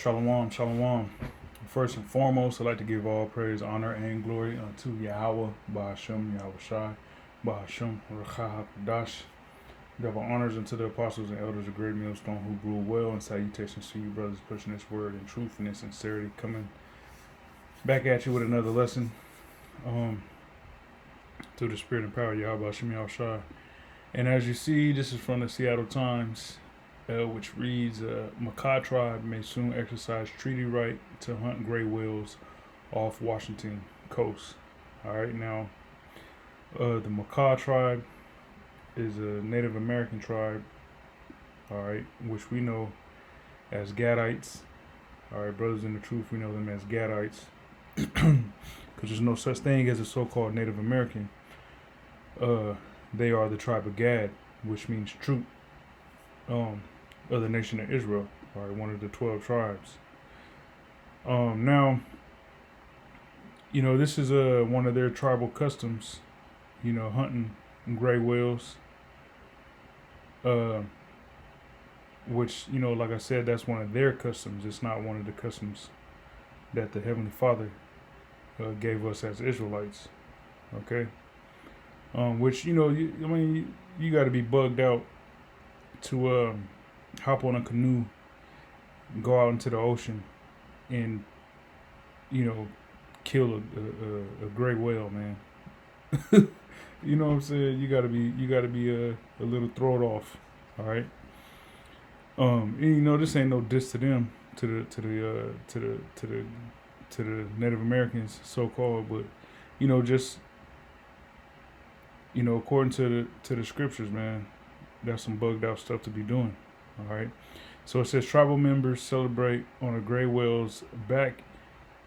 Shalom, shalom. First and foremost, I'd like to give all praise, honor, and glory unto Yahweh, Bahashem, Yahweh Shai, Bahashem, Rachah HaKadosh. Double honors unto the apostles and elders of Great Millstone who rule well, and salutations to you, brothers, pushing this word in truth and in sincerity, coming back at you with another lesson through the spirit and power of Yahweh, Bahashem, Yahweh Shai. And as you see, this is from the Seattle Times, which reads, Makah tribe may soon exercise treaty right to hunt gray whales off Washington coast. All right, now, the Makah tribe is a Native American tribe, all right, which we know as Gadites. All right, brothers in the truth, we know them as Gadites, because there's no such thing as a so-called Native American. They are the tribe of Gad, which means troop, of the nation of Israel. All right, one of the 12 tribes. Now, this is one of their tribal customs. Hunting gray whales. Which like I said, that's one of their customs. It's not one of the customs that the Heavenly Father gave us as Israelites. Okay. Which you got to be bugged out to hop on a canoe, go out into the ocean, and kill a gray whale, man. You know what I'm saying? You gotta be a little thrown off. All right. And, this ain't no diss to them, to the Native Americans, so called, but just according to the scriptures, man, that's some bugged out stuff to be doing. All right. So it says tribal members celebrate on a gray whale's back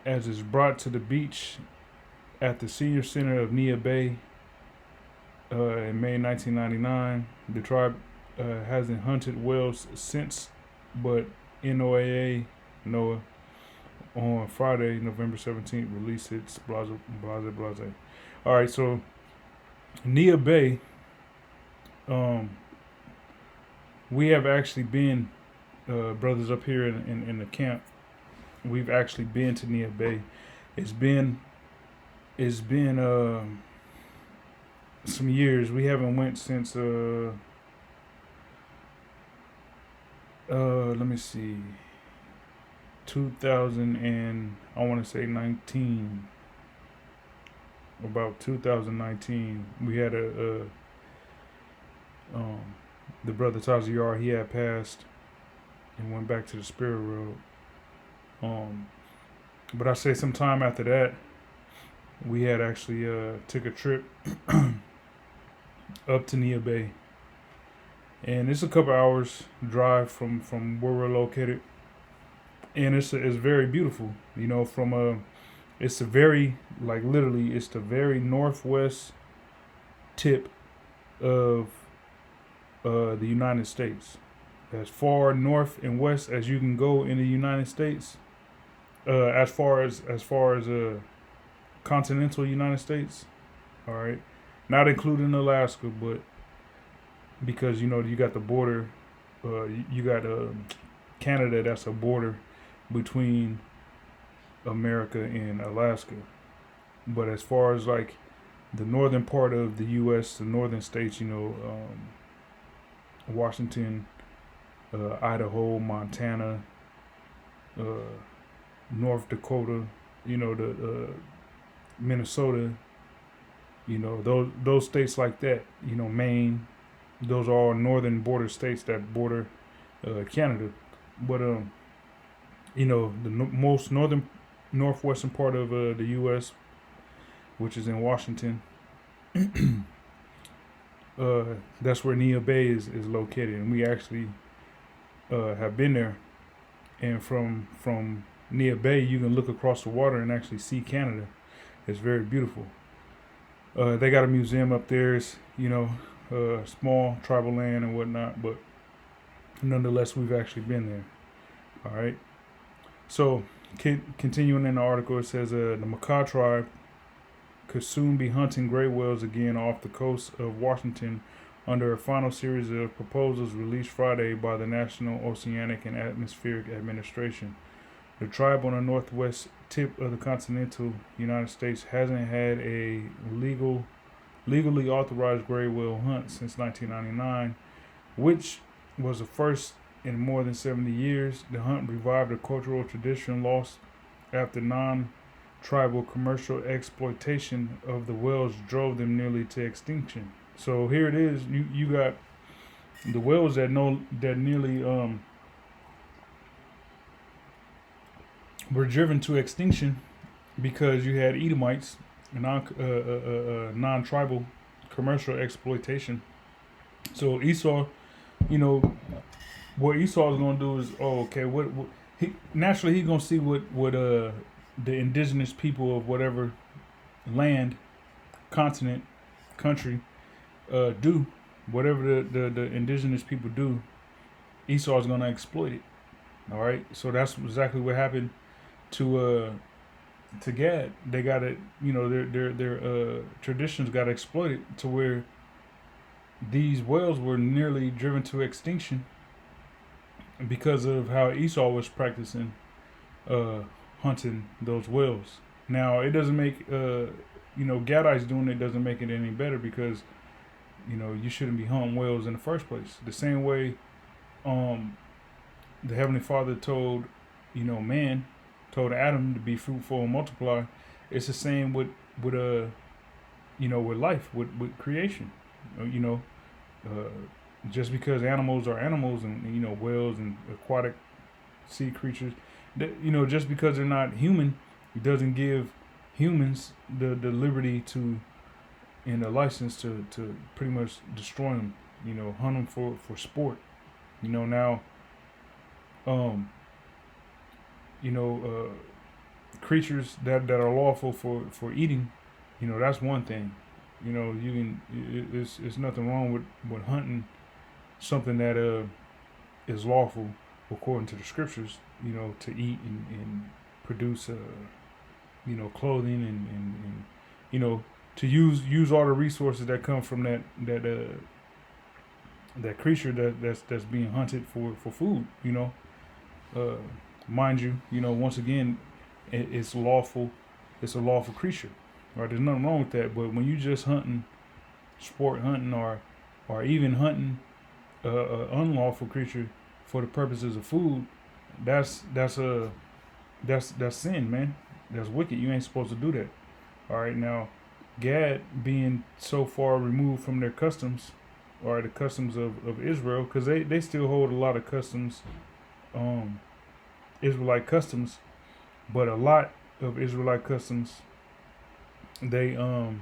as it's brought to the beach at the senior center of Nia Bay in May 1999. The tribe hasn't hunted whales since, but NOAA on Friday, November 17th, released its blase. All right, so Nia Bay, we have actually been, brothers up here in the camp, we've actually been to Nia Bay. It's been some years. We haven't went since let me see, 2000 and I want to say 19, about 2019. We had the brother Taziar, he had passed and went back to the spirit world. But I say sometime after that, we had actually took a trip up to Nia Bay, and it's a couple hours drive from where we're located, and it's very beautiful. It's a very, like, literally, it's the very northwest tip of the United States, as far north and west as you can go in the United States. As far as continental United States, all right, not including Alaska, but because you got the border, you got Canada, that's a border between America and Alaska. But as far as like the northern part of the U.S., the northern states, Washington, Idaho, Montana, North Dakota, the Minnesota, those states like that, Maine, those are all northern border states that border Canada. But the most northwestern part of the U.S., which is in Washington, that's where Nia Bay is located, and we actually have been there. And from Nia Bay, you can look across the water and actually see Canada. It's very beautiful. They got a museum up there. It's small tribal land and whatnot, but nonetheless, we've actually been there. All right. So continuing in the article, it says the Makah tribe could soon be hunting gray whales again off the coast of Washington under a final series of proposals released Friday by the National Oceanic and Atmospheric Administration. The tribe on the northwest tip of the continental United States hasn't had a legally authorized gray whale hunt since 1999, which was the first in more than 70 years. The hunt revived a cultural tradition lost after non-tribal commercial exploitation of the whales drove them nearly to extinction. So here it is. You got the whales that nearly were driven to extinction because you had Edomites, non-tribal commercial exploitation. So Esau, you know, what Esau is gonna do is, what he naturally he's gonna see what the indigenous people of whatever land, continent, country, do, whatever the indigenous people do, Esau is gonna exploit it. All right, so that's exactly what happened to Gad. They got it, their traditions got exploited to where these whales were nearly driven to extinction because of how Esau was practicing hunting those whales. Now it doesn't make Gadites doing it doesn't make it any better because you shouldn't be hunting whales in the first place. The same way the Heavenly Father told Adam to be fruitful and multiply. It's the same with life, with creation. Just because animals are animals and whales and aquatic sea creatures, just because they're not human, it doesn't give humans the liberty to and the license to pretty much destroy them. Hunt them for sport. Now creatures that are lawful for eating, that's one thing. It's nothing wrong with hunting something that is lawful according to the scriptures, to eat and produce clothing and to use all the resources that come from that creature that's being hunted for food. Mind you, once again, it's lawful. It's a lawful creature, right? There's nothing wrong with that. But when you just hunting, sport hunting, or even hunting unlawful creature for the purposes of food, that's sin, man. That's wicked. You ain't supposed to do that. All right, now, Gad being so far removed from their customs, or the customs of Israel, because they still hold a lot of customs, Israelite customs, but a lot of Israelite customs they have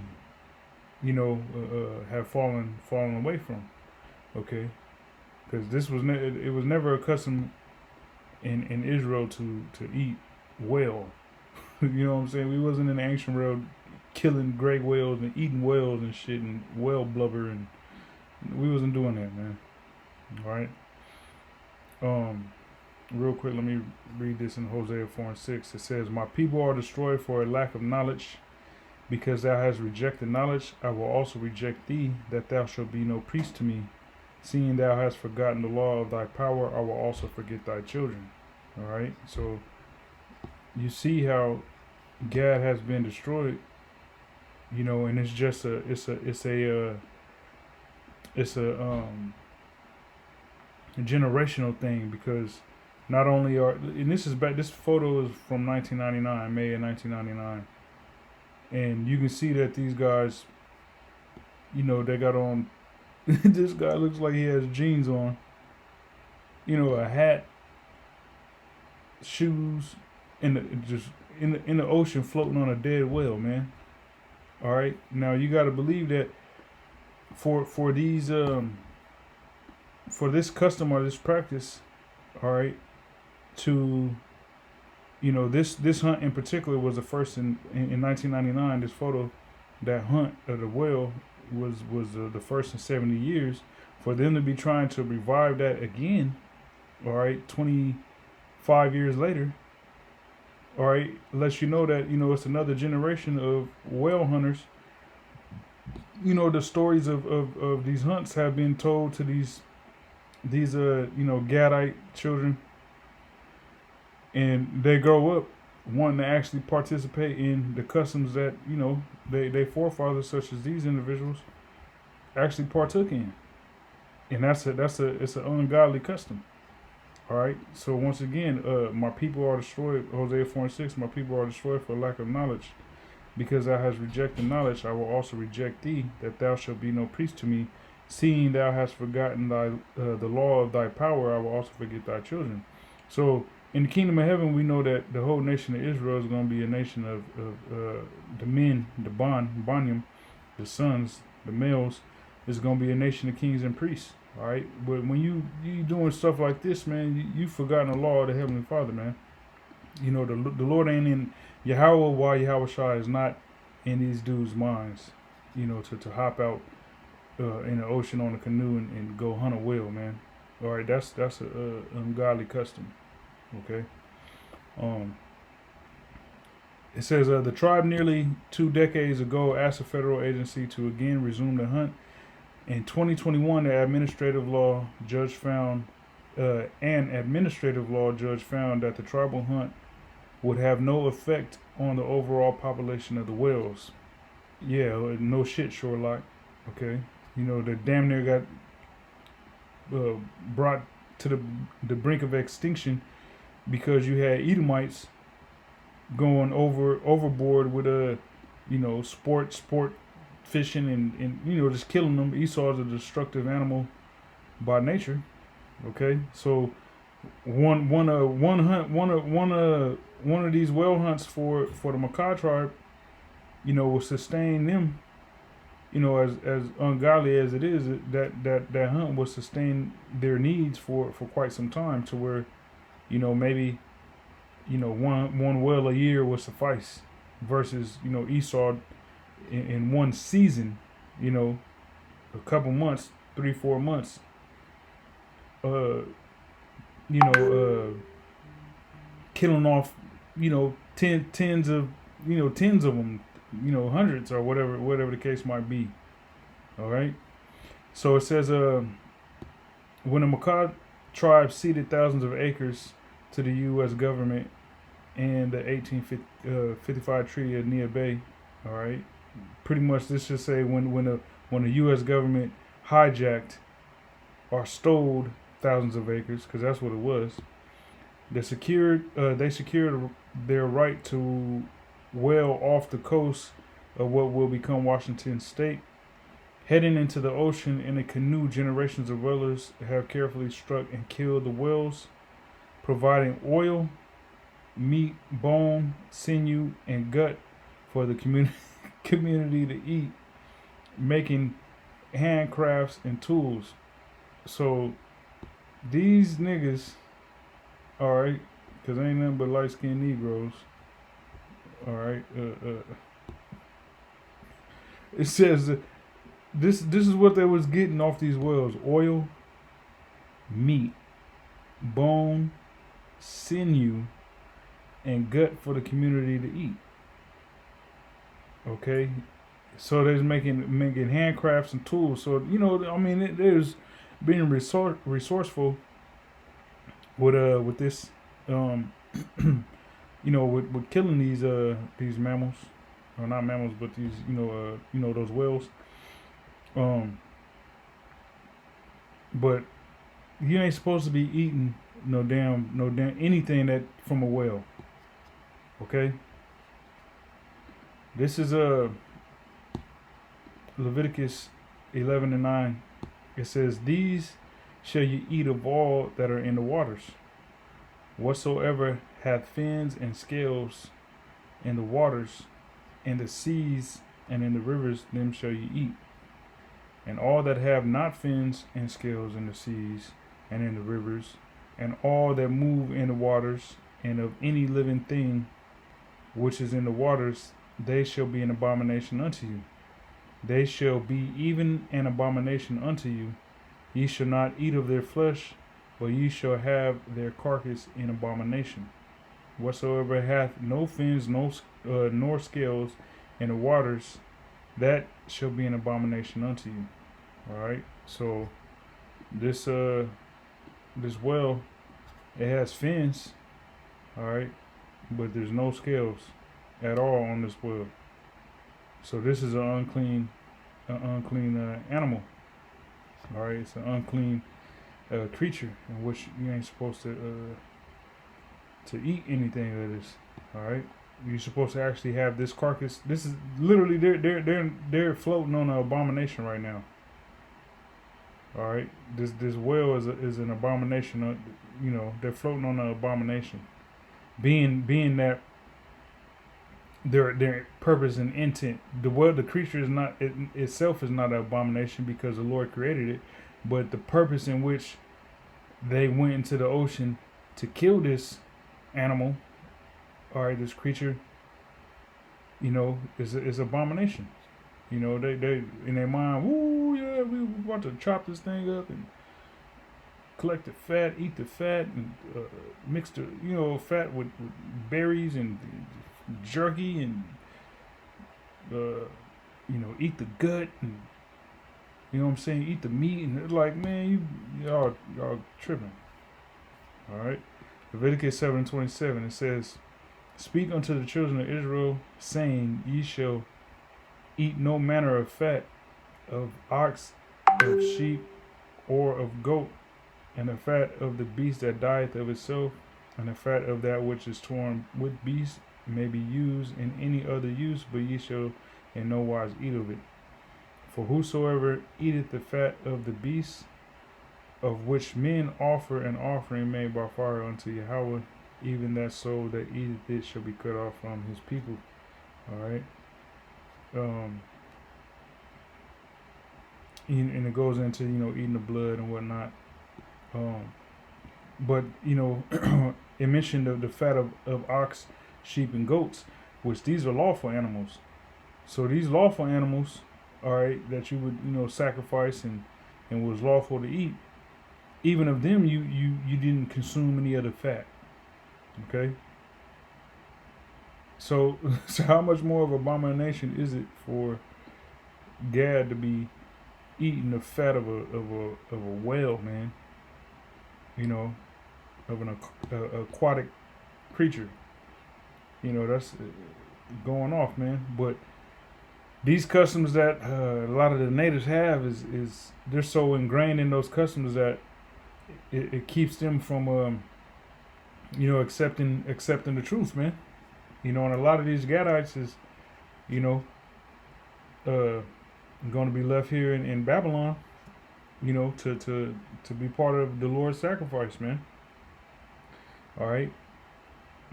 fallen away from. Okay, because it was never a custom in Israel to eat whale. You know what I'm saying? We wasn't in the ancient world killing gray whales and eating whales and shit and whale blubber, and we wasn't doing that, man. All right. Real quick, let me read this in Hosea 4:6. It says, "My people are destroyed for a lack of knowledge. Because thou hast rejected knowledge, I will also reject thee, that thou shalt be no priest to me. Seeing thou hast forgotten the law of thy power, I will also forget thy children." All right. So you see how Gad has been destroyed, and it's just a generational thing, because not only and this photo is from 1999, May of 1999, and you can see that these guys, they got on. This guy looks like he has jeans on, a hat, shoes, and just in the ocean floating on a dead whale, man. All right, now you got to believe that for these for this custom or this practice, all right, to this hunt in particular was the first in 1999. This photo, that hunt of the whale was the first in 70 years. For them to be trying to revive that again, all right, 25 years later, all right, lets you know that it's another generation of whale hunters. The stories of these hunts have been told to these Gadite children and they grow up wanting to actually participate in the customs that they forefathers, such as these individuals, actually partook in, and it's an ungodly custom. All right. So once again, my people are destroyed. Hosea 4:6. My people are destroyed for lack of knowledge. Because thou hast rejected knowledge, I will also reject thee, that thou shalt be no priest to me. Seeing thou hast forgotten the law of thy power, I will also forget thy children. So in the kingdom of heaven, we know that the whole nation of Israel is going to be a nation of the men, the banyam, the sons, the males. Is going to be a nation of kings and priests. All right, but when you doing stuff like this, man, you forgotten the law of the heavenly Father, man. The Lord ain't in Yahweh, while Yahweh Shai is not in these dudes' minds. To hop out in the ocean on a canoe and go hunt a whale, man. All right, that's a ungodly custom. Okay. Um, it says the tribe nearly 2 decades ago asked a federal agency to again resume the hunt. In 2021, the administrative law judge found that the tribal hunt would have no effect on the overall population of the whales. Yeah, no shit, Shorelock. Okay, the damn near got brought to the brink of extinction because you had Edomites going overboard with sport fishing and just killing them. Esau is a destructive animal by nature. Okay, so one of these whale hunts for the Makah tribe, will sustain them. As ungodly as it is, that hunt will sustain their needs for quite some time, to where, maybe, one whale a year will suffice, versus Esau in one season, a couple months, 3-4 months, killing off, tens of them, hundreds, or whatever the case might be. All right. So it says, when the Makah tribe ceded thousands of acres to the U.S. government in the 1855 Treaty of Nia Bay, all right. Pretty much, this should say when the U.S. government hijacked or stole thousands of acres, because that's what it was. They secured their right to whale off the coast of what will become Washington State. Heading into the ocean in a canoe, generations of whalers have carefully struck and killed the whales, providing oil, meat, bone, sinew, and gut for the community to eat, making handcrafts and tools. So these niggas, all right, because ain't nothing but light skinned Negroes. All right, it says that this is what they was getting off these whales: oil, meat, bone, sinew, and gut for the community to eat. Okay, so they're making handcrafts and tools. So there's being resourceful with this, with killing these mammals, or not mammals, but these those whales. But you ain't supposed to be eating no damn anything that from a whale. Okay. This is Leviticus 11:9. It says, "These shall you eat of all that are in the waters. Whatsoever hath fins and scales in the waters, in the seas, and in the rivers, them shall you eat. And all that have not fins and scales in the seas and in the rivers, and all that move in the waters, and of any living thing which is in the waters, they shall be an abomination unto you. They shall be even an abomination unto you. Ye shall not eat of their flesh, but ye shall have their carcass in abomination. Whatsoever hath no fins, nor scales in the waters, that shall be an abomination unto you." All right. So this whale, it has fins, All right, but there's no scales at all on this whale. So this is an unclean animal. All right, it's an unclean creature in which you ain't supposed to eat anything of this. All right, you're supposed to actually have this carcass. This is literally they're floating on an abomination right now. All right, this whale is an abomination. They're floating on an abomination. Being that their purpose and intent. The creature is not itself is not an abomination because the Lord created it, but the purpose in which they went into the ocean to kill this animal, all right, this creature, is abomination. They in their mind, woo, yeah, we want to chop this thing up and collect the fat, eat the fat, and mix the fat with berries and jerky and eat the gut and what I'm saying, eat the meat, and it's like, man, y'all tripping. All right, Leviticus 7:27, it says, "Speak unto the children of Israel, saying, Ye shall eat no manner of fat of ox, of sheep, or of goat, and the fat of the beast that dieth of itself, and the fat of that which is torn with beasts may be used in any other use, but ye shall in no wise eat of it. For whosoever eateth the fat of the beast, of which men offer an offering made by fire unto Yahweh, even that soul that eateth it shall be cut off from his people." All right. And it goes into eating the blood and whatnot. But it mentioned the fat of ox, sheep, and goats, which these are lawful animals. So these lawful animals, all right, that you would sacrifice and was lawful to eat. Even of them, you didn't consume any of the fat. Okay. So so how much more of an abomination is it for Gad to be eating the fat of a whale, man? Of an aquatic creature. That's going off, man. But these customs that a lot of the natives have is they're so ingrained in those customs that it keeps them from accepting the truth, man. And a lot of these Gadites is uh, going to be left here in Babylon, to be part of the Lord's sacrifice, man. All right,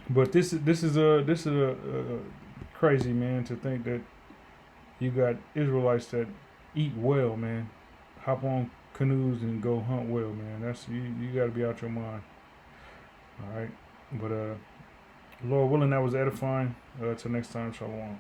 but this is a crazy, man, to think that you got Israelites that eat well, man. Hop on canoes and go hunt well, man. That's you got to be out your mind. All right, but Lord willing, that was edifying. Till next time, shalom.